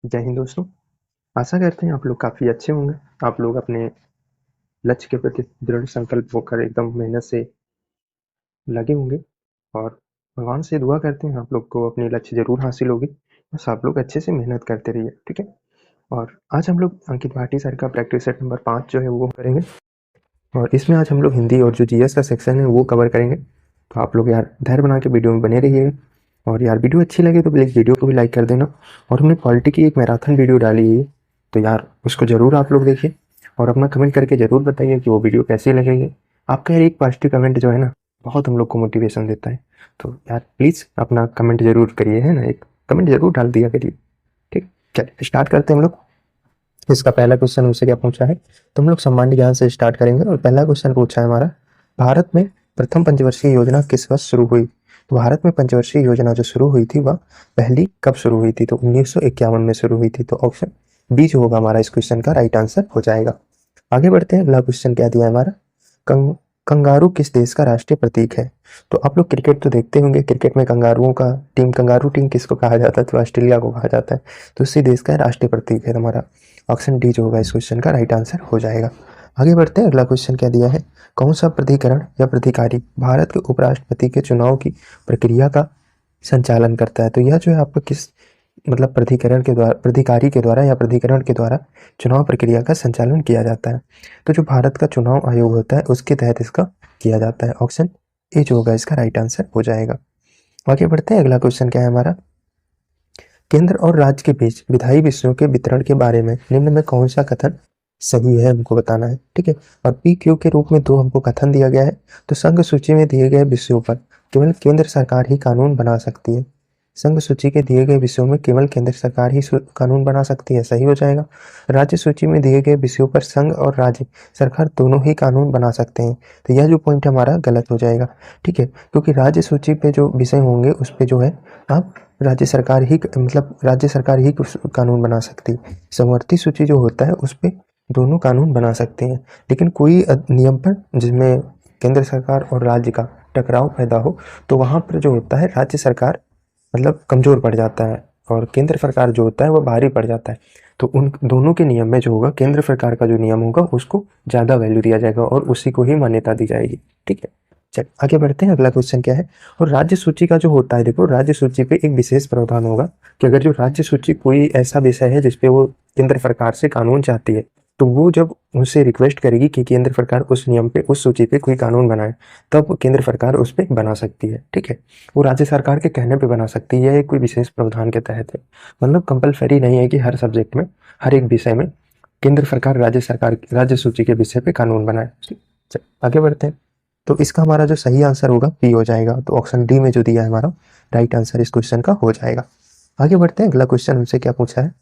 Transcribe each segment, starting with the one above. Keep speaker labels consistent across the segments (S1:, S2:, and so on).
S1: जय हिंद दोस्तों। आशा करते हैं आप लोग काफ़ी अच्छे होंगे। आप लोग अपने लक्ष्य के प्रति दृढ़ संकल्प होकर एकदम मेहनत से लगे होंगे और भगवान से दुआ करते हैं आप लोग को अपने लक्ष्य ज़रूर हासिल होगी। बस आप लोग अच्छे से मेहनत करते रहिए, ठीक है? और आज हम लोग अंकित भाटी सर का प्रैक्टिस सेट नंबर 5 जो है वो करेंगे और इसमें आज हम लोग हिंदी और जो जीएस का सेक्शन है वो कवर करेंगे। तो आप लोग यार धैर्य बना के वीडियो में बने रहिएगा और यार वीडियो अच्छी लगे तो प्लीज़ वीडियो को भी लाइक कर देना। और हमने पॉलिटी की एक मैराथन वीडियो डाली है, तो यार उसको ज़रूर आप लोग देखिए और अपना कमेंट करके ज़रूर बताइए कि वो वीडियो कैसी लगेगी। आपका यार एक पॉजिटिव कमेंट जो है ना बहुत हम लोग को मोटिवेशन देता है। तो यार प्लीज़ अपना कमेंट ज़रूर करिए, है ना, एक कमेंट ज़रूर डाल दिया करिए। ठीक, चलिए स्टार्ट करते हैं हम लोग। इसका पहला क्वेश्चन हमसे क्या पूछा है, तो हम लोग सामान्य ज्ञान से स्टार्ट करेंगे और पहला क्वेश्चन पूछा है हमारा, भारत में प्रथम पंचवर्षीय योजना किस वर्ष शुरू हुई। तो भारत में पंचवर्षीय योजना जो शुरू हुई थी वह पहली कब शुरू हुई थी, तो 1951 में शुरू हुई थी। तो ऑप्शन बी जो होगा हमारा इस क्वेश्चन का राइट आंसर हो जाएगा। आगे बढ़ते हैं, अगला क्वेश्चन क्या दिया है हमारा, कंगारू किस देश का राष्ट्रीय प्रतीक है। तो आप लोग क्रिकेट तो देखते होंगे, क्रिकेट में कंगारुओं का टीम, कंगारू टीम किसको कहा जाता है, तो ऑस्ट्रेलिया को कहा जाता है। तो इसी देश का राष्ट्रीय प्रतीक है हमारा। ऑप्शन डी जो होगा इस क्वेश्चन का राइट आंसर हो जाएगा। आगे बढ़ते हैं, अगला क्वेश्चन क्या दिया है, कौन सा प्राधिकरण या प्राधिकारी भारत के उपराष्ट्रपति के चुनाव की प्रक्रिया का संचालन करता है। तो यह जो है आपका किस मतलब प्राधिकरण के द्वारा, प्राधिकारी के द्वारा या प्राधिकरण के द्वारा चुनाव प्रक्रिया का संचालन किया जाता है। तो जो भारत का चुनाव आयोग होता है उसके तहत इसका किया जाता है। ऑप्शन ए जो होगा इसका राइट आंसर हो जाएगा। आगे बढ़ते हैं, अगला क्वेश्चन क्या है हमारा, केंद्र और राज्य के बीच विधायी विषयों के वितरण के बारे में निम्न में कौन सा कथन सही है हमको बताना है, ठीक है। और पी क्यू के रूप में दो हमको कथन दिया गया है। तो संघ सूची में दिए गए विषयों पर केवल केंद्र सरकार ही कानून बना सकती है। संघ सूची के दिए गए विषयों में केवल केंद्र सरकार ही कानून बना सकती है, सही हो जाएगा। राज्य सूची में दिए गए विषयों पर संघ और राज्य सरकार दोनों ही कानून बना सकते हैं। तो यह जो पॉइंट हमारा गलत हो जाएगा, ठीक है, क्योंकि राज्य सूची पे जो विषय होंगे उस पे जो है आप राज्य सरकार ही मतलब राज्य सरकार ही कानून बना सकती है। समवर्ती सूची जो होता है उस पे दोनों कानून बना सकते हैं, लेकिन कोई नियम पर जिसमें केंद्र सरकार और राज्य का टकराव पैदा हो तो वहाँ पर जो होता है राज्य सरकार मतलब कमज़ोर पड़ जाता है और केंद्र सरकार जो होता है वो भारी पड़ जाता है। तो उन दोनों के नियम में जो होगा केंद्र सरकार का जो नियम होगा उसको ज़्यादा वैल्यू दिया जाएगा और उसी को ही मान्यता दी जाएगी, ठीक है। चल आगे बढ़ते हैं, अगला क्वेश्चन क्या है, और राज्य सूची का जो होता है, देखो राज्य सूची पे एक विशेष प्रावधान होगा कि अगर जो राज्य सूची कोई ऐसा विषय है जिसपे वो केंद्र सरकार से कानून चाहती है तो वो जब उनसे रिक्वेस्ट करेगी कि केंद्र सरकार उस नियम पे, उस सूची पे कोई कानून बनाए, तब केंद्र सरकार उस पर बना सकती है, ठीक है। वो राज्य सरकार के कहने पे बना सकती है, यह कोई विशेष प्रावधान के तहत है। मतलब कंपलसरी नहीं है कि हर सब्जेक्ट में, हर एक विषय में केंद्र सरकार राज्य सूची के विषय पे कानून बनाए। चल, आगे बढ़ते हैं। तो इसका हमारा जो सही आंसर होगा बी हो जाएगा। तो ऑप्शन डी में जो दिया है हमारा राइट आंसर इस क्वेश्चन का हो जाएगा। आगे बढ़ते हैं, अगला क्वेश्चन हमसे क्या पूछा है,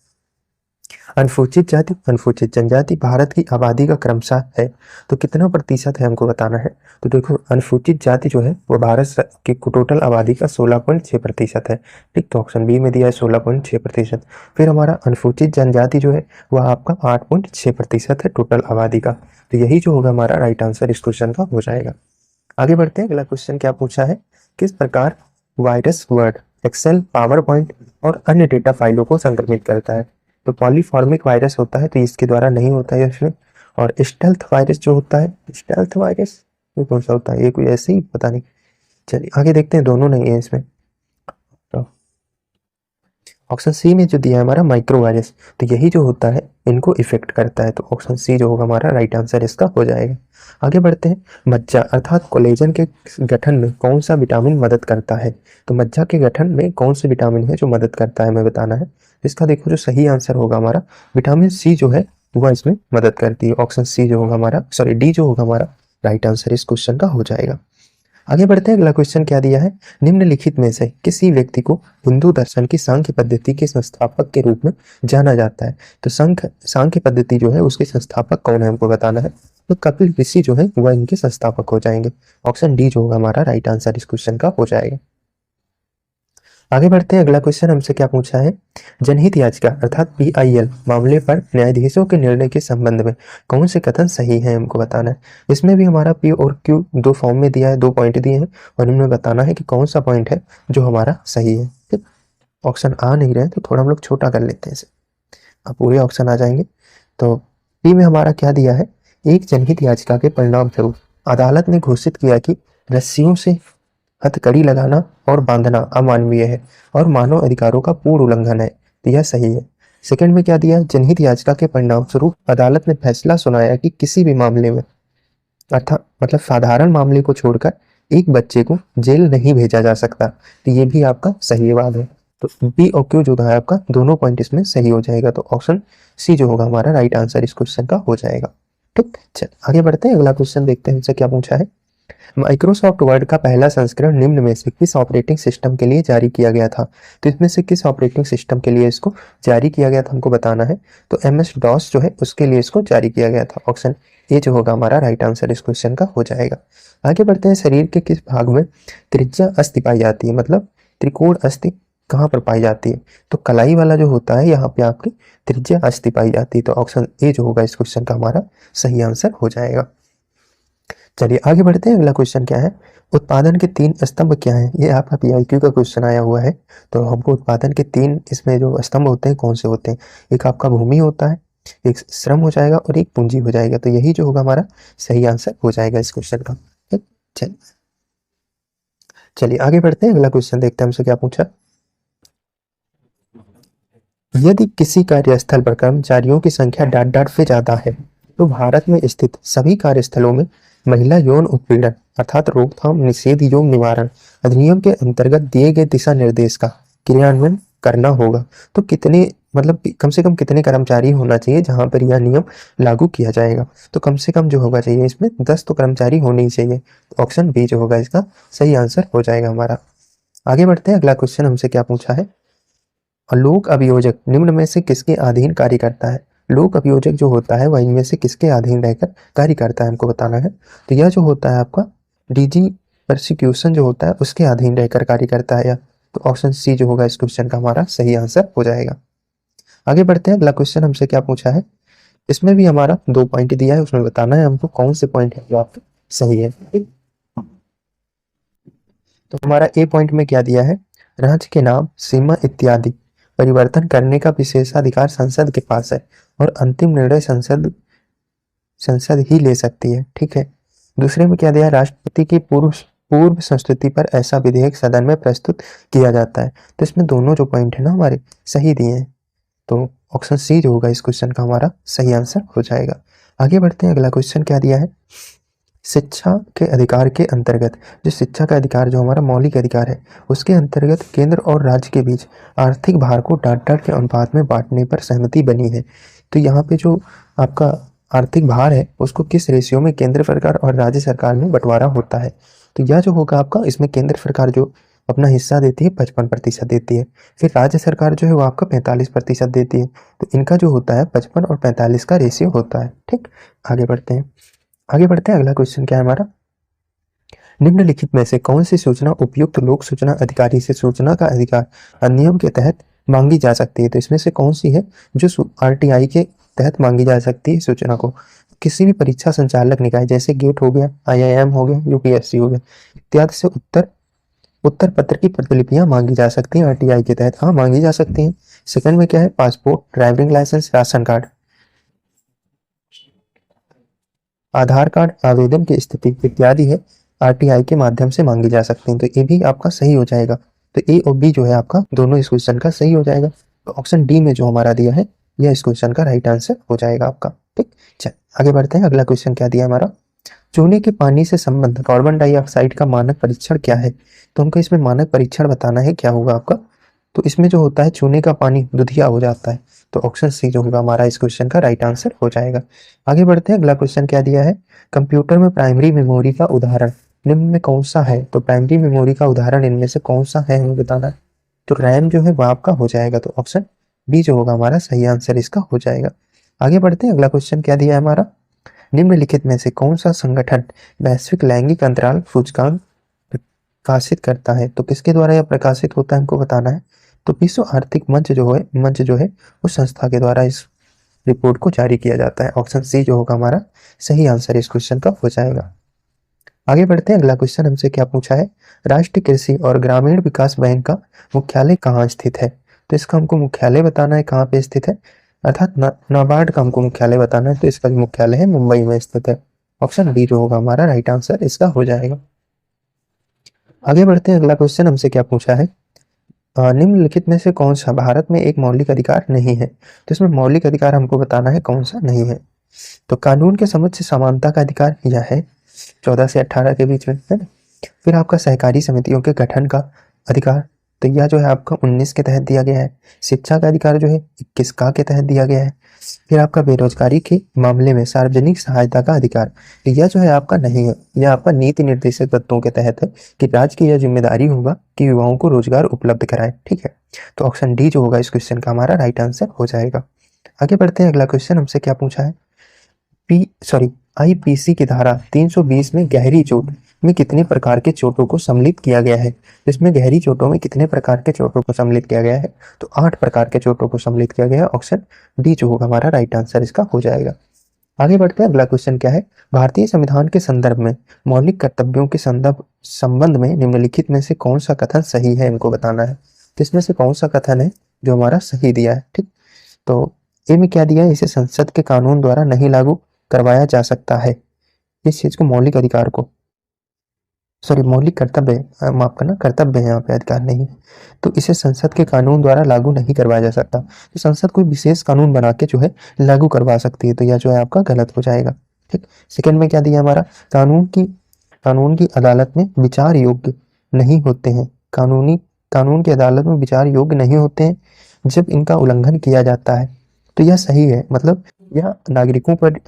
S1: अनुसूचित जाति अनुसूचित जनजाति भारत की आबादी का क्रमशः है, तो कितना प्रतिशत है हमको बताना है। तो देखो अनुसूचित जाति जो है वो भारत की टोटल आबादी का 16.6% है, ठीक। तो ऑप्शन बी में दिया है 16.6%। फिर हमारा अनुसूचित जनजाति जो है वह आपका 8.6% है टोटल आबादी का। तो यही जो होगा हमारा राइट आंसर इस क्वेश्चन का हो जाएगा। आगे बढ़ते हैं, अगला क्वेश्चन क्या पूछा है, किस प्रकार virus Word, Excel, PowerPoint और अन्य डेटा फाइलों को संक्रमित करता है। तो पॉलीफॉर्मिक वायरस होता है तो इसके द्वारा नहीं होता है इसमें। और स्टेल्थ वायरस जो होता है, स्टेल्थ वायरस ये कौन सा होता है, ये कोई ऐसे ही पता नहीं। चलिए आगे देखते हैं, दोनों नहीं है इसमें। तो ऑप्शन सी में जो दिया है हमारा माइक्रो वायरस, तो यही जो होता है इनको इफेक्ट करता है। तो ऑप्शन सी जो होगा हमारा राइट आंसर इसका हो जाएगा। आगे बढ़ते हैं, मज्जा अर्थात कोलेजन के गठन में कौन सा विटामिन मदद करता है। तो मज्जा के गठन में कौन से विटामिन है जो मदद करता है हमें बताना है। इसका देखो जो सही आंसर होगा हमारा विटामिन सी जो है वह इसमें मदद करती है। ऑप्शन सी जो होगा हमारा, सॉरी डी जो होगा हमारा राइट आंसर इस क्वेश्चन का हो जाएगा। आगे बढ़ते हैं, अगला क्वेश्चन क्या दिया है, निम्नलिखित में से किसी व्यक्ति को हिंदू दर्शन की सांख्य पद्धति के संस्थापक के रूप में जाना जाता है। तो सांख्य पद्धति जो है उसके संस्थापक कौन है हमको बताना है। तो कपिल ऋषि जो है वह इनके संस्थापक हो जाएंगे। ऑप्शन डी जो होगा हमारा राइट आंसर इस क्वेश्चन का हो जाएगा। आगे बढ़ते हैं, अगला क्वेश्चन हमसे क्या पूछा है, जनहित याचिका अर्थात पीआईएल मामले पर न्यायाधीशों के निर्णय के संबंध में कौन से कथन सही है हमको बताना है। इसमें भी हमारा पी और क्यू दो फॉर्म में दिया है, दो पॉइंट दिए हैं और इनमें बताना है कि कौन सा पॉइंट है जो हमारा सही है, ठीक। ऑप्शन आ नहीं रहे तो थोड़ा हम लोग छोटा कर लेते हैं इसे।
S2: अब पूरे ऑप्शन आ जाएंगे। तो बी में हमारा क्या दिया है, एक जनहित याचिका के परिणाम स्वरूप अदालत ने घोषित किया कि रस्सियों से हथकड़ी लगाना और बांधना अमानवीय है और मानव अधिकारों का पूर्ण उल्लंघन है, तो यह सही है। सेकंड में क्या दिया, जनहित याचिका के परिणाम स्वरूप अदालत ने फैसला सुनाया कि किसी भी मामले में अर्थात मतलब साधारण मामले को छोड़कर एक बच्चे को जेल नहीं भेजा जा सकता, तो ये भी आपका सही बात है। तो बी और क्यू जो है आपका दोनों पॉइंट इसमें सही हो जाएगा, तो ऑप्शन सी जो होगा हमारा राइट आंसर इस क्वेश्चन का हो जाएगा। ठीक, चल आगे बढ़ते हैं, अगला क्वेश्चन देखते हैं हमसे क्या पूछा है। माइक्रोसॉफ्ट वर्ड का पहला संस्करण निम्न में से किस ऑपरेटिंग सिस्टम के लिए जारी किया गया था, तो इसमें से किस ऑपरेटिंग सिस्टम के लिए इसको जारी किया गया था हमको बताना है। तो MS DOS जो है उसके लिए इसको जारी किया गया था, ऑप्शन ए जो होगा हमारा राइट आंसर इस क्वेश्चन का हो जाएगा। आगे बढ़ते हैं, शरीर के किस भाग में त्रिज्या अस्थि पाई जाती है, मतलब त्रिकोण अस्थि कहाँ पर पाई जाती है, तो कलाई वाला जो होता है यहाँ पे आपकी त्रिज्या अस्थि पाई जाती है, तो ऑप्शन ए जो होगा इस क्वेश्चन का हमारा सही आंसर हो जाएगा। चलिए आगे बढ़ते हैं, अगला क्वेश्चन क्या है, उत्पादन के 3 स्तंभ क्या हैं, ये आपका PIQ का क्वेश्चन आया हुआ है। तो हमको उत्पादन के 3 इसमें जो स्तंभ होते हैं कौन से होते हैं, एक आपका भूमि होता है, एक श्रम हो जाएगा और एक पूंजी हो जाएगा, तो यही जो होगा हमारा सही आंसर हो जाएगा इस क्वेश्चन का। ठीक, चलिए आगे बढ़ते हैं, अगला क्वेश्चन देखते हैं हमसे क्या पूछा। यदि किसी कार्यस्थल पर कर्मचारियों की संख्या डॉट से ज्यादा है, तो भारत में स्थित सभी कार्यस्थलों में महिला यौन उत्पीड़न अर्थात रोकथाम निषेध एवं निवारण अधिनियम के अंतर्गत दिए गए दिशा निर्देश का क्रियान्वयन करना होगा। तो कितने मतलब कम से कम कितने कर्मचारी होना चाहिए जहां पर यह नियम लागू किया जाएगा, तो कम से कम जो होगा चाहिए इसमें 10 तो कर्मचारी होने ही चाहिए, तो ऑप्शन बी जो होगा इसका सही आंसर हो जाएगा हमारा। आगे बढ़ते हैं, अगला क्वेश्चन हमसे क्या पूछा है, लोक अभियोजक निम्न में से किसके अधीन कार्य करता है। लोक अभियोजक जो होता है वह इनमें से किसके अधीन रहकर कार्य करता है हमको बताना है। तो यह जो होता है आपका DG प्रोसिक्यूशन जो होता है उसके अधीन रहकर कार्य करता है, तो ऑप्शन सी जो होगा इस क्वेश्चन का हमारा सही आंसर हो जाएगा। आगे बढ़ते हैं, अगला क्वेश्चन हमसे क्या पूछा है, इसमें भी हमारा 2 पॉइंट दिया है, उसमें बताना है हमको कौन से पॉइंट है जो आपका सही है। तो हमारा ए पॉइंट में क्या दिया है, राज्य के नाम सीमा इत्यादि परिवर्तन करने का विशेषाधिकार संसद के पास है और अंतिम निर्णय संसद संसद ही ले सकती है। ठीक है, दूसरे में क्या दिया है, राष्ट्रपति की पूर्व पूर्व संस्तुति पर ऐसा विधेयक सदन में प्रस्तुत किया जाता है, तो इसमें दोनों जो पॉइंट है ना हमारे सही दिए हैं, तो ऑप्शन सी जो होगा इस क्वेश्चन का हमारा सही आंसर हो जाएगा। आगे बढ़ते हैं, अगला क्वेश्चन क्या दिया है, शिक्षा के अधिकार के अंतर्गत जो शिक्षा का अधिकार जो हमारा मौलिक अधिकार है उसके अंतर्गत केंद्र और राज्य के बीच आर्थिक भार को डाट के अनुपात में बांटने पर सहमति बनी है। तो यहाँ पे जो आपका आर्थिक भार है उसको किस रेशियो में केंद्र सरकार और राज्य सरकार में बंटवारा होता है, तो यह जो होगा आपका इसमें केंद्र सरकार जो अपना हिस्सा देती है 55% देती है, फिर राज्य सरकार जो है वो आपका 45% देती है, तो इनका जो होता है 55 और 45 का रेशियो होता है। ठीक, आगे बढ़ते हैं, अगला क्वेश्चन क्या है हमारा, निम्नलिखित में से कौन सी सूचना उपयुक्त लोक सूचना अधिकारी से सूचना का अधिकार अधिनियम के तहत मांगी जा सकती है, तो इसमें से कौन सी है जो RTI के तहत मांगी जा सकती है सूचना को, किसी भी परीक्षा संचालक निकाय जैसे गेट हो गया, IIM हो गया, UPSC हो गया इत्यादि से उत्तर पत्र की प्रतिलिपियां मांगी जा सकती हैं RTI के तहत, हाँ मांगी जा सकती हैं। सेकंड में क्या है, passport, driving licence, ration card, Aadhaar card आवेदन की स्थिति इत्यादि है RTI के माध्यम से मांगी जा सकती हैं, तो ये भी आपका सही हो जाएगा। तो ए और बी जो है आपका दोनों इस क्वेश्चन का सही हो जाएगा, तो ऑप्शन डी में जो हमारा दिया है यह इस क्वेश्चन का राइट आंसर हो जाएगा आपका। ठीक, चल आगे बढ़ते हैं, अगला क्वेश्चन क्या दिया हमारा, चूने के पानी से संबंध कार्बन डाइऑक्साइड का मानक परीक्षण क्या है, तो हमको इसमें मानक परीक्षण बताना है क्या होगा आपका। तो इसमें जो होता है चूने का पानी दुधिया हो जाता है, तो ऑप्शन सी जो होगा हमारा इस क्वेश्चन का राइट आंसर हो जाएगा। आगे बढ़ते हैं, अगला क्वेश्चन क्या दिया है, कंप्यूटर में प्राइमरी मेमोरी का उदाहरण निम्न में कौन सा है, तो प्राइमरी मेमोरी का उदाहरण इनमें से कौन सा है हमें बताना है। तो रैम जो है वह आपका हो जाएगा, तो ऑप्शन बी जो होगा हमारा सही आंसर इसका हो जाएगा। आगे बढ़ते हैं, अगला क्वेश्चन क्या दिया है हमारा, निम्नलिखित में से कौन सा संगठन वैश्विक लैंगिक अंतराल सूचकांक प्रकाशित करता है, तो किसके द्वारा यह प्रकाशित होता है हमको बताना है। तो विश्व आर्थिक मंच जो है उस संस्था के द्वारा इस रिपोर्ट को जारी किया जाता है, ऑप्शन सी जो होगा हमारा सही आंसर इस क्वेश्चन का हो जाएगा। आगे बढ़ते हैं, अगला क्वेश्चन हमसे क्या पूछा है, राष्ट्रीय कृषि और ग्रामीण विकास बैंक का मुख्यालय कहाँ स्थित है, तो इसका हमको मुख्यालय बताना है कहाँ पे स्थित है। अर्थात नाबार्ड का हमको मुख्यालय बताना है, तो इसका जो मुख्यालय है मुंबई में स्थित है। ऑप्शन डी जो होगा हमारा राइट आंसर इसका हो जाएगा। आगे बढ़ते हैं, अगला क्वेश्चन हमसे क्या पूछा है, निम्नलिखित में से कौन सा भारत में एक मौलिक अधिकार नहीं है। तो इसमें मौलिक अधिकार हमको बताना है कौन सा नहीं है। तो कानून के समक्ष समानता का अधिकार यह है 14 से 18 के बीच में, है ना। फिर आपका सहकारी समितियों के गठन का अधिकार, तो यह जो है आपका 19 के तहत दिया गया है। शिक्षा का अधिकार जो है 21 का के तहत दिया गया है। फिर आपका बेरोजगारी के मामले में सार्वजनिक सहायता का अधिकार, तो यह जो है आपका नहीं है, यह आपका नीति निर्देशक तत्वों के तहत है कि राज्य की यह जिम्मेदारी होगा कि युवाओं को रोजगार उपलब्ध कराए, ठीक है। तो ऑप्शन डी जो होगा इस क्वेश्चन का हमारा राइट आंसर हो जाएगा। आगे बढ़ते हैं, अगला क्वेश्चन हमसे क्या पूछा है, आईपीसी की धारा 320 में गहरी चोट में कितने प्रकार के चोटों को सम्मिलित किया गया है। इसमें गहरी चोटों में कितने प्रकार के चोटों को सम्मिलित किया गया है, तो 8 प्रकार के चोटों को सम्मिलित किया गया है। ऑप्शन डी जो होगा हमारा राइट आंसर इसका हो जाएगा। आगे बढ़ते हैं, अगला क्वेश्चन क्या है, भारतीय संविधान के संदर्भ में मौलिक कर्तव्यों के संबंध में निम्नलिखित में से कौन सा कथन सही है, इनको बताना है। तो इसमें से कौन सा कथन है जो हमारा सही दिया है, ठीक। तो ए में क्या दिया है, इसे संसद के कानून द्वारा नहीं लागू करवाया जा सकता है। इस चीज को मौलिक अधिकार को, सॉरी मौलिक कर्तव्य, माफ करना, कर्तव्य है यहाँ पे, अधिकार नहीं। तो इसे संसद के कानून द्वारा लागू नहीं करवाया जा सकता। तो संसद कोई विशेष कानून बना के जो है लागू करवा सकती है, तो यह जो है आपका गलत हो जाएगा, ठीक। सेकंड में क्या दिया हमारा, कानून की अदालत में विचार योग्य नहीं होते हैं, कानून की अदालत में विचार योग्य नहीं होते हैं जब इनका उल्लंघन किया जाता है। तो यह सही है, मतलब यह नागरिकों पर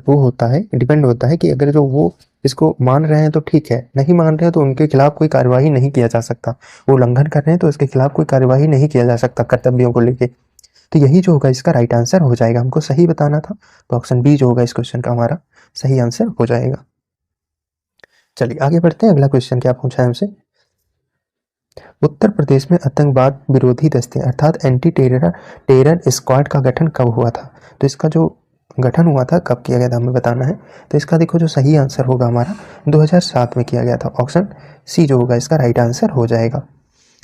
S2: वो होता है, डिपेंड होता है कि अगर जो वो इसको मान रहे हैं तो ठीक है, नहीं मान रहे हैं तो उनके खिलाफ कोई कार्यवाही नहीं किया जा सकता। वो उल्लंघन कर रहे हैं तो इसके खिलाफ कोई कार्यवाही नहीं किया जा सकता कर्तव्यों को लेके। तो यही जो होगा इसका राइट आंसर हो जाएगा, हमको सही बताना था, तो ऑप्शन बी जो होगा इस क्वेश्चन का हमारा सही आंसर हो जाएगा। चलिए आगे बढ़ते हैं, अगला क्वेश्चन क्या पूछा है हमसे, उत्तर प्रदेश में आतंकवाद विरोधी दस्ते अर्थात एंटी टेरर स्क्वाड का गठन कब हुआ था। तो इसका जो गठन हुआ था, कब किया गया था, हमें बताना है। तो इसका देखो जो सही आंसर होगा हमारा 2007 में किया गया था। ऑप्शन सी जो होगा इसका राइट आंसर हो जाएगा।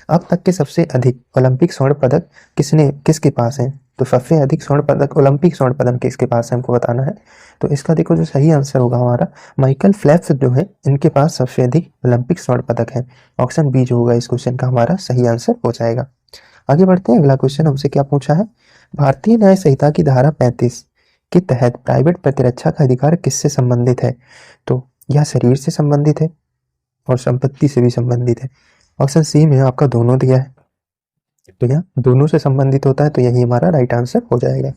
S2: अब तक के सबसे अधिक ओलंपिक स्वर्ण पदक किसके पास है। तो सबसे अधिक स्वर्ण पदक, ओलंपिक स्वर्ण पदक किसके पास है, हमको बताना है। तो इसका देखो जो सही आंसर होगा हमारा माइकल फेल्प्स जो है, इनके पास सबसे अधिक ओलंपिक स्वर्ण पदक है। ऑप्शन बी जो होगा इस क्वेश्चन का हमारा सही आंसर हो जाएगा। आगे बढ़ते हैं, अगला क्वेश्चन हमसे क्या पूछा है, भारतीय न्याय संहिता की धारा 35 के तहत प्राइवेट प्रतिरक्षा का अधिकार किससे संबंधित है। तो यह शरीर से संबंधित है और संपत्ति से भी संबंधित है। ऑप्शन सी में आपका दोनों दिया है, तो यह दोनों से संबंधित होता है, तो यही हमारा राइट आंसर हो जाएगा।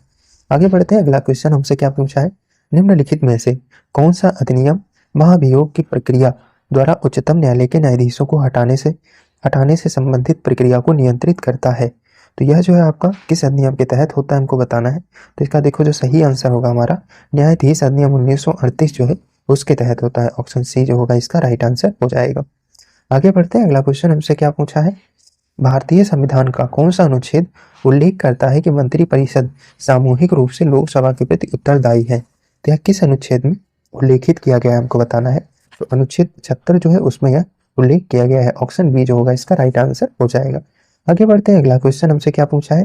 S2: आगे बढ़ते हैं, अगला क्वेश्चन हमसे क्या पूछा है, निम्नलिखित में से कौन सा अधिनियम महाभियोग की प्रक्रिया द्वारा उच्चतम न्यायालय के न्यायाधीशों को हटाने से संबंधित प्रक्रिया को नियंत्रित करता है। तो यह जो है आपका किस अधिनियम के तहत होता है, हमको बताना है। तो इसका देखो जो सही आंसर होगा हमारा न्यायाधीश अधिनियम 1938 जो है उसके तहत होता है। ऑप्शन सी जो होगा इसका राइट आंसर हो जाएगा। आगे बढ़ते हैं, अगला क्वेश्चन हमसे क्या पूछा है, भारतीय संविधान का कौन सा अनुच्छेद उल्लेख करता है कि मंत्रिपरिषद सामूहिक रूप से लोकसभा के प्रति उत्तरदायी है। तो यह किस अनुच्छेद में उल्लेखित किया गया है, हमको बताना है। तो अनुच्छेद 76 जो है उसमें यह उल्लेख किया गया है। ऑप्शन बी जो होगा इसका राइट आंसर हो जाएगा। आगे बढ़ते हैं, अगला क्वेश्चन हमसे क्या पूछा है,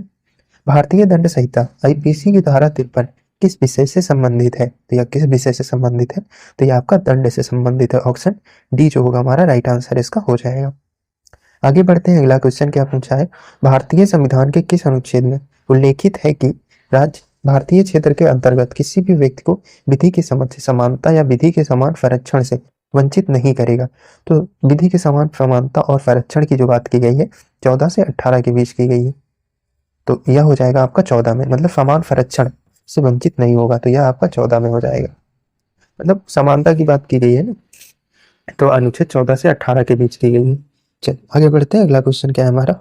S2: भारतीय दंड संहिता आईपीसी की धारा 53 किस विषय से संबंधित है। तो यह किस विषय से संबंधित है, तो यह आपका दंड से संबंधित है। ऑप्शन डी जो होगा हमारा राइट आंसर इसका हो जाएगा। आगे बढ़ते हैं, अगला क्वेश्चन क्या पूछा है, भारतीय संविधान के किस अनुच्छेद में उल्लेखित है कि राज्य भारतीय क्षेत्र के अंतर्गत किसी भी व्यक्ति को विधि के समक्ष समानता या विधि के समान संरक्षण से वंचित नहीं करेगा। तो विधि के समान समानता और संरक्षण की जो बात की गई है 14 से 18 के बीच की गई है, तो यह हो जाएगा आपका 14 में, मतलब समान संरक्षण से वंचित नहीं होगा, तो यह आपका 14 में हो जाएगा। मतलब समानता की बात की गई है ना, तो अनुच्छेद 14 से 18 के बीच की गई है। चल आगे बढ़ते हैं, अगला क्वेश्चन क्या है हमारा,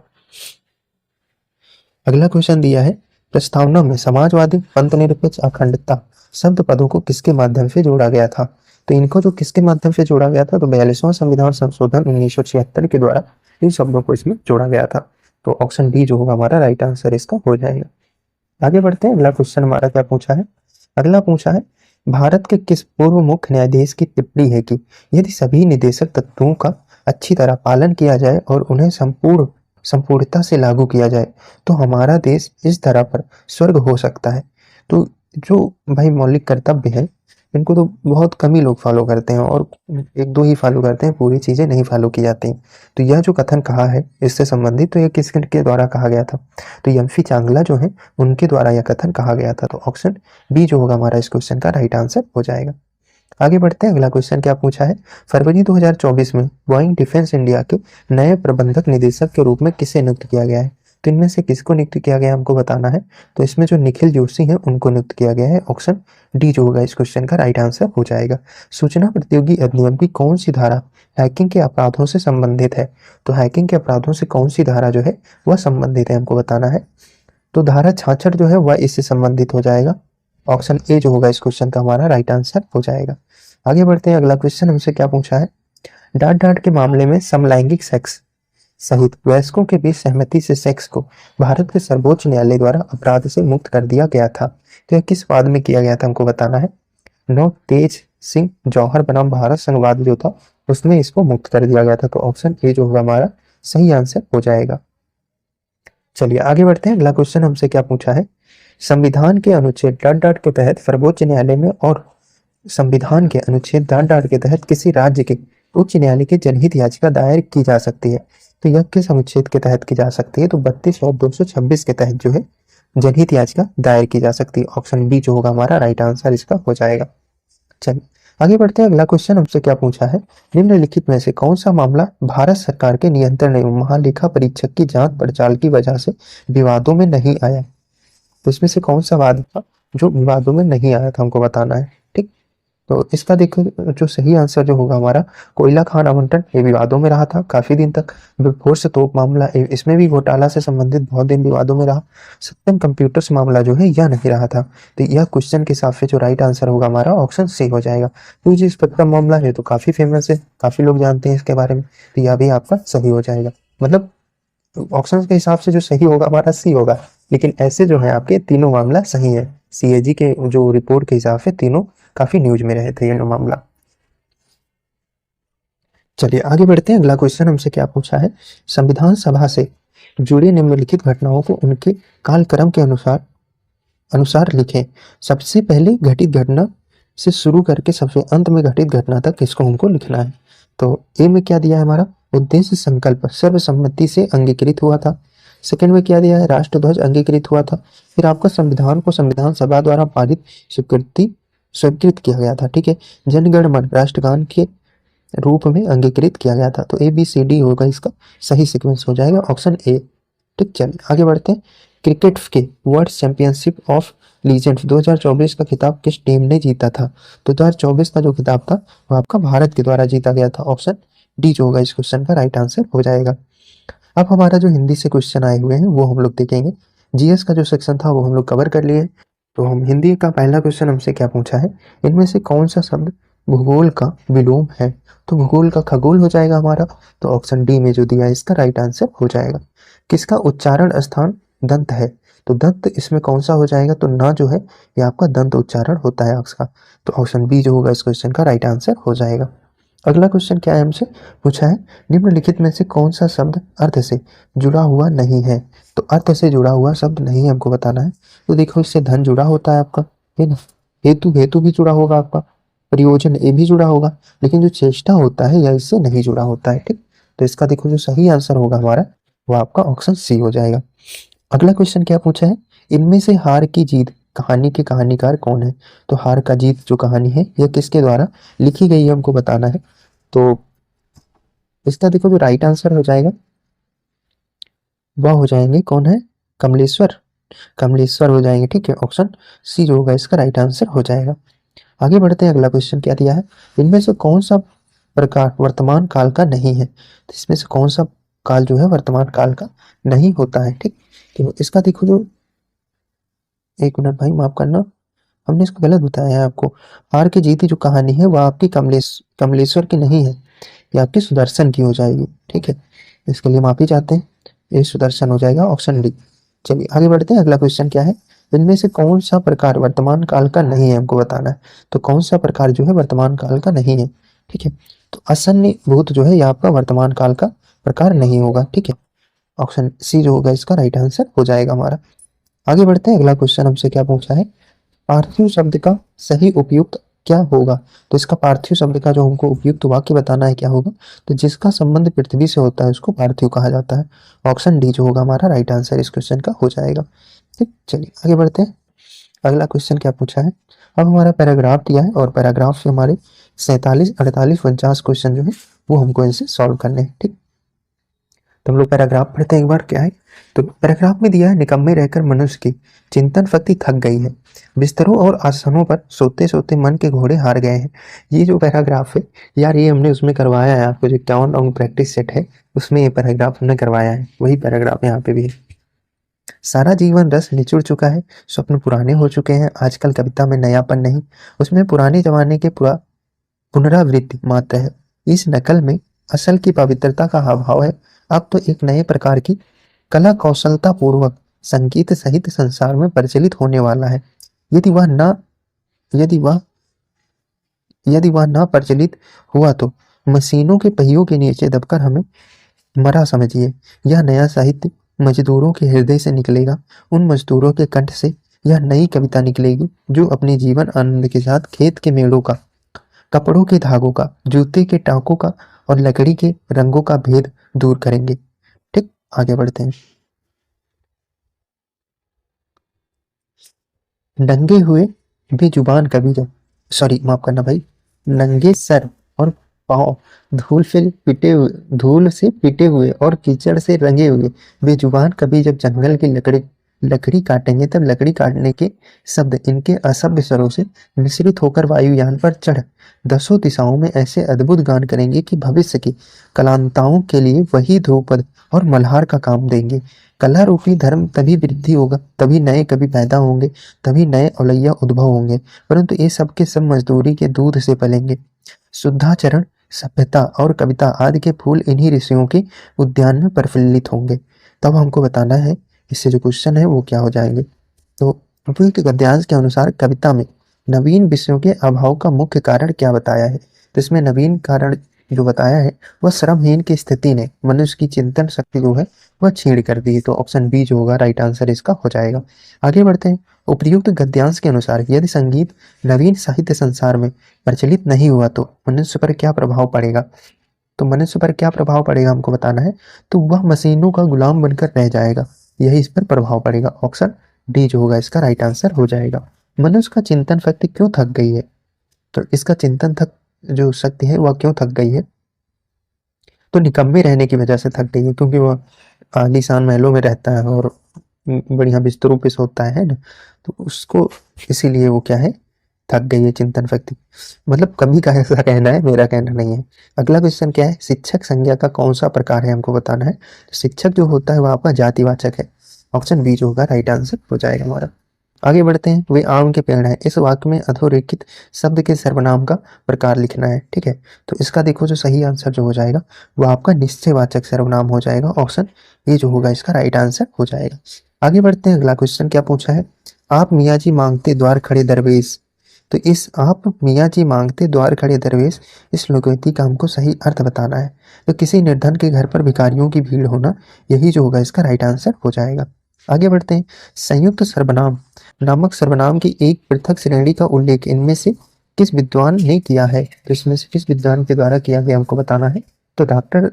S2: अगला क्वेश्चन दिया है, प्रस्तावना में समाजवादी पंथनिरपेक्ष अखंडता शब्द पदों को किसके माध्यम से जोड़ा गया था। तो इनको जो किसके माध्यम से जोड़ा गया था, तो 42वां संविधान संशोधन 1976 के द्वारा इन शब्दों को इसमें जोड़ा गया था। तो ऑप्शन डी जो होगा हमारा राइट आंसर इसका हो जाएगा। आगे बढ़ते हैं, अगला क्वेश्चन हमारा क्या पूछा है, अगला पूछा है, भारत के किस पूर्व मुख्य न्यायाधीश की टिप्पणी है कि यदि सभी निदेशक तत्वों का अच्छी तरह पालन किया जाए और उन्हें संपूर्णता से लागू किया जाए तो हमारा देश इस धरा पर स्वर्ग हो सकता है। तो जो भाई मौलिक कर्तव्य है, इनको तो बहुत कम ही लोग फॉलो करते हैं और एक दो ही फॉलो करते हैं, पूरी चीजें नहीं फॉलो की जाती। तो यह जो कथन कहा है इससे संबंधित, तो यह किसके द्वारा कहा गया था? तो एम.सी. चांगला जो है उनके द्वारा यह कथन कहा गया था। तो ऑप्शन बी जो होगा हमारा इस क्वेश्चन का राइट आंसर हो जाएगा। आगे बढ़ते हैं, अगला क्वेश्चन क्या पूछा है? फरवरी 2024 में बोइंग डिफेंस इंडिया के नए प्रबंधक निदेशक के रूप में किसे नियुक्त किया गया है? तो इनमें से किसको नियुक्त किया गया है हमको बताना है। तो इसमें जो निखिल जोशी है उनको नियुक्त किया गया है। ऑप्शन डी जो होगा इस क्वेश्चन का राइट आंसर हो जाएगा। सूचना प्रौद्योगिकी अधिनियम की कौन सी धारा हैकिंग के अपराधों से संबंधित है? तो हैकिंग के अपराधों से कौन सी धारा जो है वह संबंधित है हमको बताना है। तो धारा 66 जो है वह इससे संबंधित हो जाएगा। ऑप्शन ए जो होगा इस क्वेश्चन का हमारा राइट आंसर हो जाएगा। आगे बढ़ते हैं, अगला क्वेश्चन हमसे क्या पूछा है? डांट डांट के मामले में समलैंगिक सेक्स सहित वयस्कों के बीच सहमति से सेक्स को भारत के सर्वोच्च न्यायालय द्वारा अपराध से मुक्त कर दिया गया था। तो यह किस वाद में किया गया था हमको बताना है। नौ तेज सिंह जौहर बनाम भारत संघवाद जो था उसमें इसको मुक्त कर दिया गया था। तो ऑप्शन ए जो होगा हमारा सही आंसर हो जाएगा। चलिए आगे बढ़ते हैं, अगला क्वेश्चन हमसे क्या पूछा है? संविधान के अनुच्छेद डाट डाट के तहत सर्वोच्च न्यायालय में और संविधान के अनुच्छेद डाट डाट के तहत किसी राज्य के उच्च न्यायालय की जनहित याचिका दायर की जा सकती है। तो यह किस अनुच्छेद के तहत की जा सकती है? तो 32 और 226 के तहत जो है जनहित याचिका दायर की जा सकती है। ऑप्शन बी जो होगा हमारा राइट आंसर इसका हो जाएगा। चलिए आगे बढ़ते हैं, अगला क्वेश्चन हमसे क्या पूछा है? निम्नलिखित में से कौन सा मामला भारत सरकार के नियंत्रण एवं महालेखा परीक्षक की जांच पड़ताल की वजह से विवादों में नहीं आया? तो इसमें से कौन सा वाद था जो विवादों में नहीं आया था हमको बताना है। ठीक, तो इसका देखो जो सही आंसर जो होगा हमारा, कोयला खान आवंटन ये विवादों में रहा था काफी दिन तक। विस्फोट से तोप मामला इसमें भी घोटाला से संबंधित बहुत दिन विवादों में रहा। सत्यम कंप्यूटर्स मामला जो है यह नहीं रहा था। तो यह क्वेश्चन के हिसाब से जो राइट आंसर होगा हमारा ऑप्शन सी हो जाएगा। तो जी स्पेक्ट्रम मामला है तो काफी फेमस है, काफी लोग जानते हैं इसके बारे में, तो यह भी आपका सही हो जाएगा। मतलब ऑप्शन के हिसाब से जो सही होगा हमारा सी होगा, लेकिन ऐसे जो है आपके तीनों मामला सही है। सीएजी के जो रिपोर्ट के हिसाब से तीनों काफी न्यूज में रहे थे ये मामला। चलिए आगे बढ़ते हैं, अगला क्वेश्चन हमसे क्या पूछा है? संविधान सभा से जुड़े निम्नलिखित घटनाओं को उनके कालक्रम के अनुसार अनुसार लिखें। सबसे पहले घटित घटना से शुरू करके सबसे अंत में घटित घटना तक इसको हमको लिखना है। तो ए में क्या दिया है हमारा? उद्देश्य संकल्प सर्वसम्मति से अंगीकृत हुआ था। सेकंड में क्या दिया है? राष्ट्रध्वज अंगीकृत हुआ था। फिर आपका संविधान को संविधान सभा द्वारा पारित स्वीकृत किया गया था। ठीक है, जनगण मन राष्ट्रगान के रूप में अंगीकृत किया गया था। तो ए बी सी डी होगा इसका सही सीक्वेंस हो जाएगा, ऑप्शन ए। ठीक, चलिए आगे बढ़ते हैं। क्रिकेट के वर्ल्ड चैंपियनशिप ऑफ लीजेंड्स 2024 का खिताब किस टीम ने जीता था? तो 2024 का जो खिताब था वो आपका भारत के द्वारा जीता गया था। ऑप्शन डी जो होगा इस क्वेश्चन का राइट आंसर हो जाएगा। अब हमारा जो हिंदी से क्वेश्चन आए हुए हैं वो हम लोग देखेंगे। जीएस का जो सेक्शन था वो हम लोग कवर कर लिए। तो हम हिंदी का पहला क्वेश्चन हमसे क्या पूछा है? इनमें से कौन सा शब्द भूगोल का विलोम है? तो भूगोल का खगोल हो जाएगा हमारा। तो ऑप्शन डी में जो दिया है इसका राइट आंसर हो जाएगा। किसका उच्चारण स्थान दंत है? तो दंत इसमें कौन सा हो जाएगा? तो ना जो है ये आपका दंत उच्चारण होता है उसका। तो ऑप्शन बी जो होगा इस क्वेश्चन का राइट आंसर हो जाएगा। अगला क्वेश्चन क्या है हमसे पूछा है? निम्नलिखित में से कौन सा शब्द अर्थ से जुड़ा हुआ नहीं है? तो अर्थ से जुड़ा हुआ शब्द नहीं हमको बताना है। तो देखो इससे धन जुड़ा होता है आपका, है ना। हेतु हेतु भी जुड़ा होगा आपका, प्रयोजन ये भी जुड़ा होगा, लेकिन जो चेष्टा होता है यह इससे नहीं जुड़ा होता है। ठीक, तो इसका देखो जो सही आंसर होगा हमारा वो आपका ऑप्शन सी हो जाएगा। अगला क्वेश्चन क्या पूछा है? इनमें से हार की जीत कहानी के कहानीकार कौन है? तो हार का जीत जो कहानी है यह किसके द्वारा लिखी गई है हमको बताना है। तो इसका देखो जो राइट आंसर हो जाएगा वह हो जाएंगे कौन है? कमलेश्वर, कमलेश्वर हो जाएंगे। ठीक है, ऑप्शन सी जो होगा इसका राइट आंसर हो जाएगा। आगे बढ़ते हैं, अगला क्वेश्चन क्या दिया है? इनमें से कौन सा प्रकार वर्तमान काल का नहीं है? तो इसमें से कौन सा काल जो है वर्तमान काल का नहीं होता है? ठीक, तो इसका देखो जो, एक मिनट भाई माफ करना, हमने इसको गलत बताया है आपको। हार की जीती जो कहानी है वह आपकी कमलेश्वर की नहीं है, ये आपकी सुदर्शन की हो जाएगी। ठीक है, इसके लिए माफी चाहते हैं, ये सुदर्शन हो जाएगा, ऑप्शन डी। चलिए आगे बढ़ते हैं, अगला क्वेश्चन क्या है? इनमें से कौन सा प्रकार वर्तमान काल का नहीं है हमको बताना है। तो कौन सा प्रकार जो है वर्तमान काल का नहीं है? ठीक है, तो असन्नी भूत जो है ये आपका वर्तमान काल का प्रकार नहीं होगा। ठीक है, ऑप्शन सी जो होगा इसका राइट आंसर हो जाएगा हमारा। आगे बढ़ते हैं, अगला क्वेश्चन हमसे क्या पूछा है, पार्थिव शब्द का सही उपयुक्त क्या होगा। तो इसका पार्थिव शब्द का जो हमको उपयुक्त वाक्य बताना है क्या होगा, तो जिसका संबंध पृथ्वी से होता है उसको पार्थिव कहा जाता है। ऑप्शन डी जो होगा हमारा राइट आंसर इस क्वेश्चन का हो जाएगा। ठीक, चलिए आगे बढ़ते हैं। अगला क्वेश्चन क्या पूछा है, अब हमारा पैराग्राफ दिया है और पैराग्राफ से हमारे 47, 48, 49 क्वेश्चन जो है वो हमको इनसे सॉल्व करने हैं। ठीक, तो हम लोग पैराग्राफ पढ़ते हैं एक बार क्या है। तो पैराग्राफ में दिया है, निकम्मे रहकर मनुष्य की चिंतन शक्ति थक गई है, बिस्तरों और आसनों पर सोते सोते मन के घोड़े हार गए हैं। ये जो पैराग्राफ है यार, ये हमने उसमें करवाया है, आपको जो 51 अंक प्रैक्टिस सेट है उसमें ये पैराग्राफ हमने करवाया है, वही पैराग्राफ यहाँ पे भी है। सारा जीवन रस निचुड़ चुका है, स्वप्न पुराने हो चुके हैं, आजकल कविता में नयापन नहीं, उसमें पुराने जमाने के पूरा पुनरावृत्ति मात्र है, इस नकल में असल की पवित्रता का अभाव है। अब तो एक नए प्रकार की कला कौशलता पूर्वक संगीत सहित संसार में प्रचलित होने वाला है। यदि वह न यदि वह यदि वह न प्रचलित हुआ तो मशीनों के पहियों के नीचे दबकर हमें मरा समझिए। यह नया साहित्य मजदूरों के हृदय से निकलेगा, उन मजदूरों के कंठ से यह नई कविता निकलेगी जो अपने जीवन आनंद के साथ खेत के मेड़ों का, कपड़ों के धागों का, जूते के टाँकों का और लकड़ी के रंगों का भेद दूर करेंगे। ठीक, आगे बढ़ते हैं। नंगे हुए बेजुबान कवि जब, सॉरी माफ करना भाई, नंगे सर और पांव धूल से पिटे हुए और कीचड़ से रंगे हुए बेजुबान कवि जब जंगल की लकड़ी लकड़ी काटेंगे, तब लकड़ी काटने के शब्द इनके असभ्य स्वरों से मिश्रित होकर वायुयान पर चढ़ दसों दिशाओं में ऐसे अद्भुत गान करेंगे कि भविष्य की कलांताओं के लिए वही ध्रुपद और मल्हार का काम देंगे। कला रूपी धर्म तभी वृद्धि होगा, तभी नए कवि पैदा होंगे, तभी नए औलैया उद्भव होंगे, परंतु ये सब के सब मजदूरी के दूध से पलेंगे। शुद्धाचरण, सभ्यता और कविता आदि के फूल इन्हीं ऋषियों के उद्यान में प्रफुल्लित होंगे। तब हमको बताना है इससे जो क्वेश्चन है वो क्या हो जाएंगे। तो उपयुक्त गद्यांश के अनुसार कविता में नवीन विषयों के अभाव का मुख्य कारण क्या बताया है। तो इसमें नवीन कारण जो बताया है वह श्रमहीन की स्थिति ने मनुष्य की चिंतन शक्ति जो है वह छीड़ कर दी है। तो ऑप्शन बी जो होगा राइट आंसर इसका हो जाएगा। आगे बढ़ते हैं। उपयुक्त गद्यांश के अनुसार यदि संगीत नवीन साहित्य संसार में प्रचलित नहीं हुआ तो मनुष्य पर क्या प्रभाव पड़ेगा। तो मनुष्य पर क्या प्रभाव पड़ेगा हमको बताना है। तो वह मशीनों का गुलाम बनकर रह जाएगा, यही इस पर प्रभाव पड़ेगा। ऑप्शन डी जो होगा इसका राइट आंसर हो जाएगा। मनुष्य का चिंतन शक्ति क्यों थक गई है। तो इसका चिंतन थक जो शक्ति है वह क्यों थक गई है, तो निकम्मे रहने की वजह से थक गई है, क्योंकि वह आलीशान महलों में रहता है और बढ़िया बिस्तरों पे सोता है ना, तो उसको इसीलिए वो क्या है थक गई है चिंतन शक्ति। मतलब कवि का ऐसा कहना है, मेरा कहना नहीं है। अगला क्वेश्चन क्या है, शिक्षक संज्ञा का कौन सा प्रकार है हमको बताना है। शिक्षक जो होता है वह आपका जातिवाचक है। ऑप्शन बी जो होगा राइट आंसर हो जाएगा हमारा। आगे बढ़ते हैं। वे आम के पेड़ हैं, इस वाक्य में अधोरेखित शब्द के सर्वनाम का प्रकार लिखना है। ठीक है, तो इसका देखो जो सही आंसर जो हो जाएगा वो आपका निश्चयवाचक सर्वनाम हो जाएगा। ऑप्शन ए जो होगा इसका राइट आंसर हो जाएगा। आगे बढ़ते हैं। अगला क्वेश्चन क्या पूछा है, आप मियाँ जी मांगते द्वार खड़े दरवेश। तो इस आप मियाँ जी मांगते द्वार खड़े दरवेश इस लोकोक्ति का हमको सही अर्थ बताना है। तो किसी निर्धन के घर पर भिखारियों की भीड़ होना, यही जो होगा इसका राइट आंसर हो जाएगा। आगे बढ़ते हैं। संयुक्त सर्वनाम नामक सर्वनाम की एक पृथक श्रेणी का उल्लेख इनमें से किस विद्वान ने किया है। तो इसमें से किस विद्वान के द्वारा किया गया हमको बताना है। तो डॉक्टर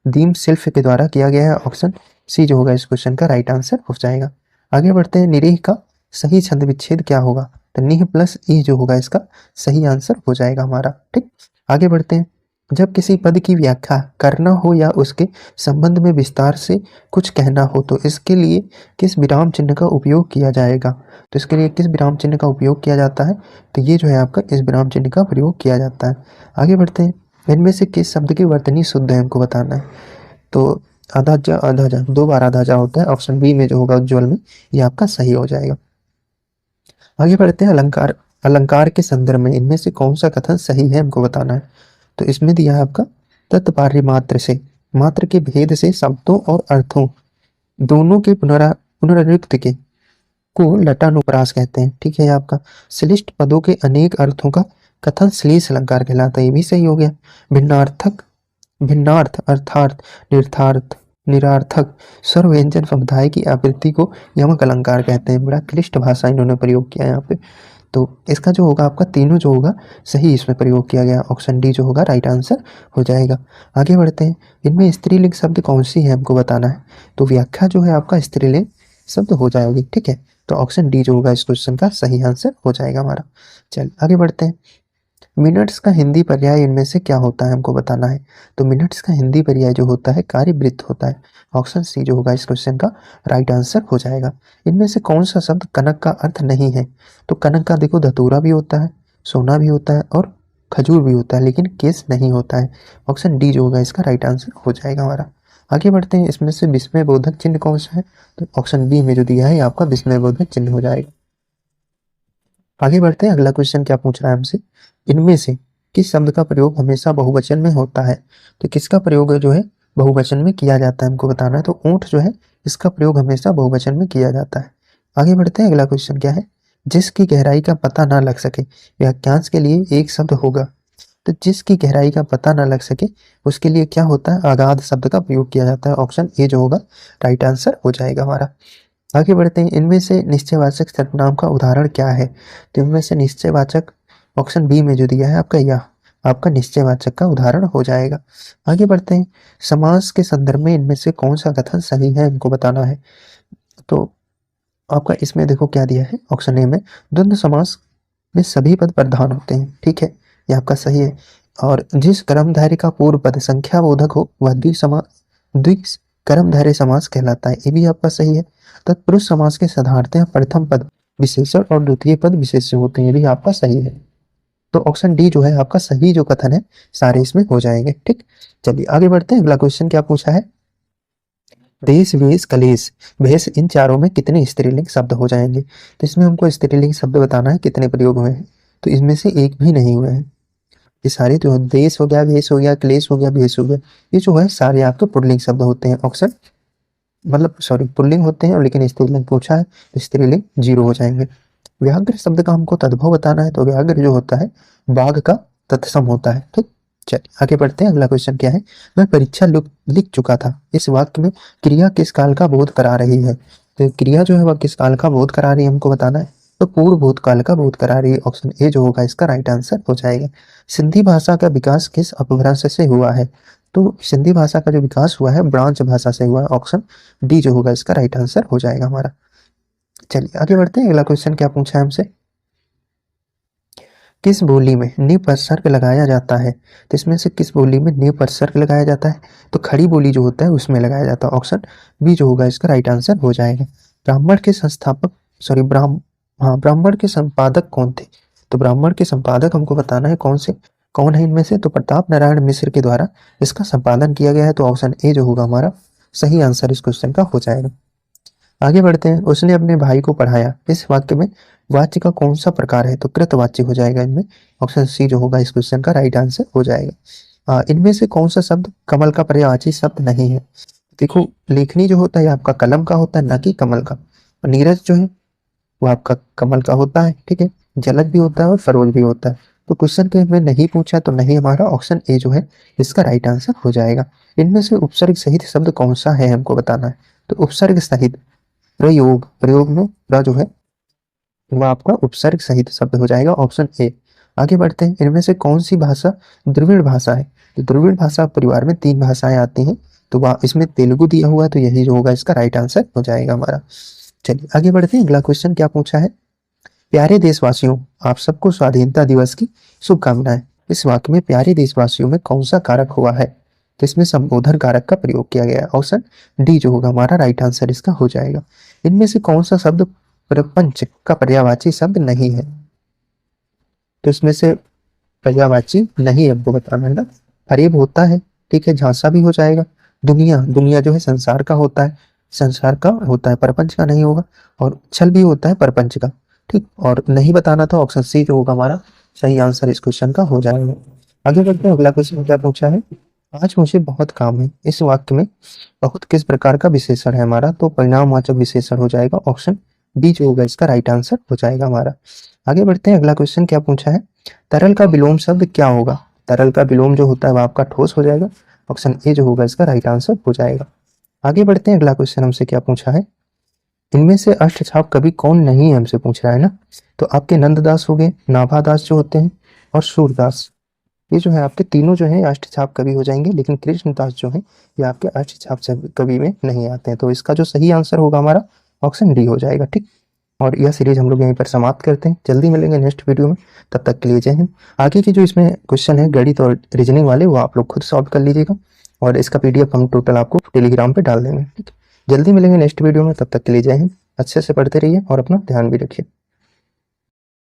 S2: दीम सिल्फ के द्वारा किया गया है। ऑप्शन सी जो होगा इस क्वेश्चन का राइट आंसर हो जाएगा। आगे बढ़ते हैं। निरीह का सही छंद विच्छेद क्या होगा। तो निह प्लस ई जो होगा इसका सही आंसर हो जाएगा हमारा। ठीक, आगे बढ़ते हैं। जब किसी पद की व्याख्या करना हो या उसके संबंध में विस्तार से कुछ कहना हो तो इसके लिए किस विराम चिन्ह का उपयोग किया जाएगा। तो इसके लिए किस विराम चिन्ह का उपयोग किया जाता है। तो ये जो है आपका इस विराम चिन्ह का प्रयोग किया जाता है। आगे बढ़ते हैं। इनमें से किस शब्द की वर्तनी शुद्ध है हमको बताना है। तो आधा जा आधा जा, दो बार आधा जा होता है। ऑप्शन बी में जो होगा उज्ज्वल में ये आपका सही हो जाएगा। आगे बढ़ते हैं। अलंकार अलंकार के संदर्भ में इनमें से कौन सा कथन सही है हमको बताना है। तो इसमें दिया है आपका तत्पार्य मात्र से, मात्र के भेद से शब्दों और अर्थों दोनों के पुनरावृत्ति के को लटानुप्रास कहते हैं। ठीक है, आपका श्लिष्ट पदों के अनेक अर्थों का कथन श्लेष अलंकार कहलाता है। ये भी सही हो गया। भिन्नार्थक भिन्नार्थ अर्थार्थ निर्थार्थ निरार्थक स्वरव्यंजन समुदाय की आवृत्ति को यमक अलंकार कहते हैं। बड़ा क्लिष्ट भाषा इन्होंने प्रयोग किया है यहाँ पे। तो इसका जो होगा आपका तीनों जो होगा सही इसमें प्रयोग किया गया, ऑप्शन डी जो होगा राइट आंसर हो जाएगा। आगे बढ़ते हैं, इनमें स्त्रीलिंग शब्द कौन सी है हमको बताना है। तो व्याख्या जो है आपका स्त्रीलिंग शब्द हो जाएगी, ठीक है। तो ऑप्शन डी जो होगा इस क्वेश्चन का सही आंसर हो जाएगा हमारा। चल आगे बढ़ते हैं, मिनट्स का हिंदी पर्याय इनमें से क्या होता है हमको बताना है। तो मिनट्स का हिंदी पर्याय जो होता है कार्यवृत्त होता है। ऑप्शन सी जो होगा इस क्वेश्चन का राइट आंसर हो जाएगा। इनमें से कौन सा शब्द कनक का अर्थ नहीं है। तो कनक का देखो धतूरा भी होता है, सोना भी होता है और खजूर भी होता है, लेकिन केस नहीं होता है। ऑप्शन डी जो होगा इसका राइट आंसर हो जाएगा हमारा। आगे बढ़ते हैं, इसमें से विस्मय बोधक चिन्ह कौन सा है। तो ऑप्शन बी में जो दिया है आपका विस्मय बोधक चिन्ह हो जाएगा। आगे बढ़ते हैं, अगला क्वेश्चन क्या पूछ रहा है हमसे, इनमें से किस शब्द का प्रयोग हमेशा बहुवचन में होता है। तो किसका प्रयोग जो है बहुवचन में किया जाता है हमको बताना है। तो ऊंट जो है इसका प्रयोग हमेशा बहुवचन में किया जाता है। आगे बढ़ते हैं, अगला क्वेश्चन क्या है, जिसकी गहराई का पता ना लग सके वाक्यांश के लिए एक शब्द होगा। तो जिसकी गहराई का पता ना लग सके उसके लिए क्या होता है, अगाध शब्द का प्रयोग किया जाता है। ऑप्शन ए जो होगा राइट आंसर हो जाएगा हमारा। आगे बढ़ते हैं, इनमें से निश्चयवाचक सर्वनाम का उदाहरण क्या है। तो इनमें से निश्चयवाचक ऑप्शन बी में जो दिया है आपका यह आपका निश्चयवाचक का उदाहरण हो जाएगा। आगे बढ़ते हैं, समास के संदर्भ में इनमें से कौन सा कथन सही है हमको बताना है। तो आपका इसमें देखो क्या दिया है, ऑप्शन ए में द्वंद्व समास में सभी पद प्रधान होते हैं, ठीक है, ये आपका सही है। और जिस कर्मधारय का पूर्व पद संख्या बोधक हो वह द्विकर्मधारय समास कहलाता है, ये भी आपका सही है। तत्पुरुष समास के साधारणतः प्रथम पद विशेषण और द्वितीय पद विशेष्य होते हैं, ये भी आपका सही है। तो ऑप्शन डी जो है आपका सही जो कथन है सारे इसमें हो जाएंगे, ठीक। चलिए आगे बढ़ते हैं, अगला क्वेश्चन क्या पूछा है, देश वेश कलेश भेष इन चारों में कितने स्त्रीलिंग शब्द हो जाएंगे। तो इसमें हमको स्त्रीलिंग शब्द बताना है कितने प्रयोग हुए हैं। तो इसमें से एक भी नहीं हुए हैं, ये सारे जो देश हो गया, वेश हो गया, क्लेश हो गया, भेष हो गया, ये जो है सारे आपके पुल्लिंग शब्द होते हैं। ऑप्शन मतलब सॉरी पुल्लिंग होते हैं, और लेकिन स्त्रीलिंग पूछा है तो स्त्रीलिंग 0 हो जाएंगे। व्याघ्र शब्द का हमको तद्भव बताना है। तो व्याघ्र जो होता है बाघ का तत्सम होता है, ठीक। चलिए आगे बढ़ते हैं, अगला क्वेश्चन क्या है, मैं परीक्षा लिख चुका था इस वाक्य में क्रिया किस काल का बोध करा रही है। तो क्रिया जो है वह किस काल का बोध करा रही है हमको बताना है। तो पूर्व भूतकाल का बोध करा रही है। ऑप्शन ए जो होगा इसका राइट आंसर हो जाएगा। सिंधी भाषा का विकास किस अपभ्रंश से हुआ है। तो सिंधी भाषा का जो विकास हुआ है ब्रांच भाषा से हुआ है। ऑप्शन डी जो होगा इसका राइट आंसर हो जाएगा हमारा। चलिए आगे बढ़ते हैं, अगला क्वेश्चन क्या पूछा है हमसे, किस बोली में नि पर सर्ग लगाया जाता है। तो इसमें से किस बोली में नि पर सर्ग लगाया जाता है। तो खड़ी बोली जो होता है उसमें लगाया जाता है। ऑप्शन बी जो होगा इसका राइट आंसर हो जाएगा। ब्राह्मण के संस्थापक सॉरी ब्राह्मण के संपादक कौन थे। तो ब्राह्मण के संपादक हमको बताना है कौन है इनमें से। तो प्रताप नारायण मिश्र के द्वारा इसका संपादन किया गया है। तो ऑप्शन ए जो होगा हमारा सही आंसर इस क्वेश्चन का हो जाएगा। आगे बढ़ते हैं, उसने अपने भाई को पढ़ाया इस वाक्य में वाच्य का कौन सा प्रकार है। तो कृतवाच्य हो जाएगा इनमें। ऑप्शन सी जो होगा इस क्वेश्चन का राइट आंसर हो जाएगा। इनमें से कौन सा शब्द कमल का पर्यायवाची शब्द नहीं है। देखो लेखनी जो होता है आपका कलम का होता है ना कि कमल का। और नीरज जो है वो आपका कमल का होता है, ठीक है। जलद भी होता है और सरोज भी होता है। तो क्वेश्चन के में नहीं पूछा तो नहीं, हमारा ऑप्शन ए जो है इसका राइट आंसर हो जाएगा। इनमें से उपसर्ग सहित शब्द कौन सा है हमको बताना है। तो उपसर्ग सहित प्रयोग में जो है वह आपका उपसर्ग सहित शब्द हो जाएगा। Option A. आगे बढ़ते हैं, इनमें से कौन सी भाषा द्रविड़ भाषा है। तो द्रविड़ भाषा परिवार में 3 भाषाएं आती हैं। तो वह इसमें तेलुगु दिया हुआ है, तो यही जो होगा इसका राइट आंसर हो जाएगा हमारा। चलिए आगे बढ़ते हैं, अगला क्वेश्चन क्या पूछा है, प्यारे देशवासियों आप सबको स्वाधीनता दिवस की शुभकामनाएं। इस वाक्य में प्यारे देशवासियों में कौन सा कारक हुआ है। तो इसमें संबोधन कारक का प्रयोग किया गया है। ऑप्शन डी जो होगा हमारा राइट आंसर इसका हो जाएगा। इनमें से कौन सा शब्द प्रपंच का पर्यायवाची शब्द नहीं है। तो इसमें से पर्यायवाची नहीं हमको बताना है ना। फरेब होता है, ठीक है, झांसा भी हो जाएगा। दुनिया जो है संसार का होता है, संसार का होता है, प्रपंच का नहीं होगा। और छल भी होता है प्रपंच का, ठीक। और नहीं बताना तो ऑप्शन सी जो होगा हमारा सही आंसर इस क्वेश्चन का हो जाएगा। आगे बढ़ते हैं, अगला क्वेश्चन क्या पूछा है, आज मुझे बहुत काम है इस वाक्य में बहुत किस प्रकार का विशेषण है हमारा। तो परिणामवाचक विशेषण हो जाएगा। ऑप्शन बी जो होगा इसका राइट आंसर हो जाएगा हमारा। आगे बढ़ते हैं, अगला क्वेश्चन क्या पूछा है, तरल का विलोम शब्द क्या होगा। तरल का विलोम जो होता है वह आपका ठोस हो जाएगा। ऑप्शन ए जो होगा इसका राइट आंसर हो जाएगा। आगे बढ़ते हैं, अगला क्वेश्चन हमसे क्या पूछा है, इनमें से अष्टछाप कवि कौन नहीं है, हमसे पूछ रहा है ना। तो आपके नंददास हो गए, नाभादास जो होते हैं, और सूरदास, ये जो है आपके तीनों जो है अष्टछाप कवि हो जाएंगे, लेकिन कृष्णदास जो है ये आपके अष्टछाप कवि में नहीं आते हैं। तो इसका जो सही आंसर होगा हमारा ऑप्शन डी हो जाएगा, ठीक। और यह सीरीज हम लोग यहीं पर समाप्त करते हैं, जल्दी मिलेंगे नेक्स्ट वीडियो में, तब तक के लिए जय हिंद। आगे की जो इसमें क्वेश्चन है गणित और रीजनिंग वाले, वो आप लोग खुद सॉल्व कर लीजिएगा, और इसका पीडीएफ हम टोटल आपको टेलीग्राम पे डाल देंगे, ठीक। जल्दी मिलेंगे नेक्स्ट वीडियो में, तब तक के लिए जय हिंद। अच्छे से पढ़ते रहिए और अपना ध्यान भी रखिए।